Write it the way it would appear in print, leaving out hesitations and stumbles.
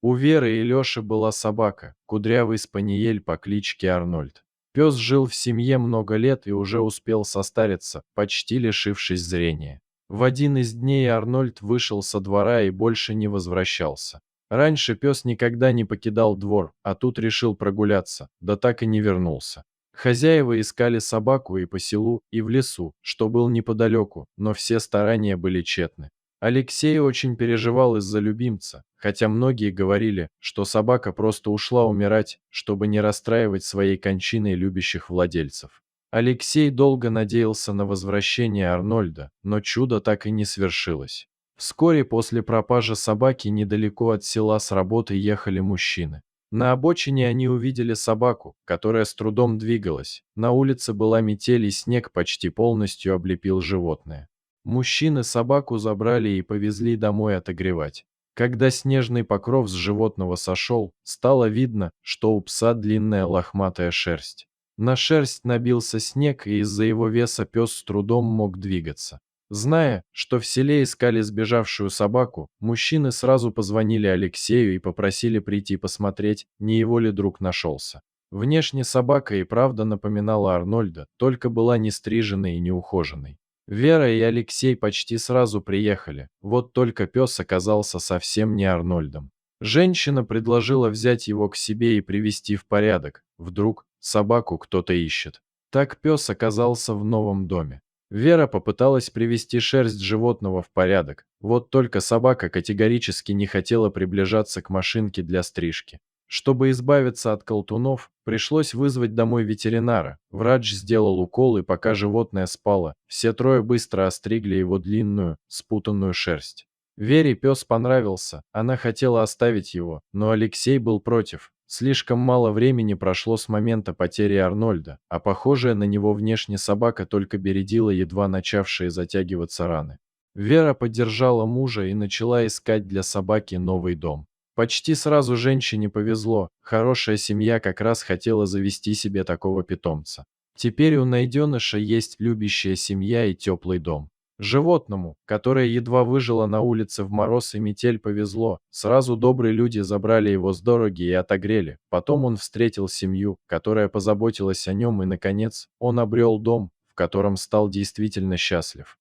У Веры и Лёши была собака, кудрявый спаниель по кличке Арнольд. Пес жил в семье много лет и уже успел состариться, почти лишившись зрения. В один из дней Арнольд вышел со двора и больше не возвращался. Раньше пес никогда не покидал двор, а тут решил прогуляться, да так и не вернулся. Хозяева искали собаку и по селу, и в лесу, что был неподалеку, но все старания были тщетны. Алексей очень переживал из-за любимца, хотя многие говорили, что собака просто ушла умирать, чтобы не расстраивать своей кончиной любящих владельцев. Алексей долго надеялся на возвращение Арнольда, но чудо так и не свершилось. Вскоре после пропажи собаки недалеко от села с работы ехали мужчины. На обочине они увидели собаку, которая с трудом двигалась. На улице была метель и снег почти полностью облепил животное. Мужчины собаку забрали и повезли домой отогревать. Когда снежный покров с животного сошел, стало видно, что у пса длинная лохматая шерсть. На шерсть набился снег, и из-за его веса пес с трудом мог двигаться. Зная, что в селе искали сбежавшую собаку, мужчины сразу позвонили Алексею и попросили прийти посмотреть, не его ли друг нашелся. Внешне собака и правда напоминала Арнольда, только была не стриженной и не ухоженной. Вера и Алексей почти сразу приехали, вот только пес оказался совсем не Арнольдом. Женщина предложила взять его к себе и привести в порядок, вдруг собаку кто-то ищет. Так пес оказался в новом доме. Вера попыталась привести шерсть животного в порядок, вот только собака категорически не хотела приближаться к машинке для стрижки. Чтобы избавиться от колтунов, пришлось вызвать домой ветеринара. Врач сделал укол, и пока животное спало, все трое быстро остригли его длинную, спутанную шерсть. Вере пес понравился, она хотела оставить его, но Алексей был против. Слишком мало времени прошло с момента потери Арнольда, а похожая на него внешне собака только бередила едва начавшие затягиваться раны. Вера поддержала мужа и начала искать для собаки новый дом. Почти сразу женщине повезло, хорошая семья как раз хотела завести себе такого питомца. Теперь у найденыша есть любящая семья и теплый дом. Животному, которое едва выжило на улице в мороз и метель, повезло. Сразу добрые люди забрали его с дороги и отогрели. Потом он встретил семью, которая позаботилась о нем, и, наконец, он обрел дом, в котором стал действительно счастлив.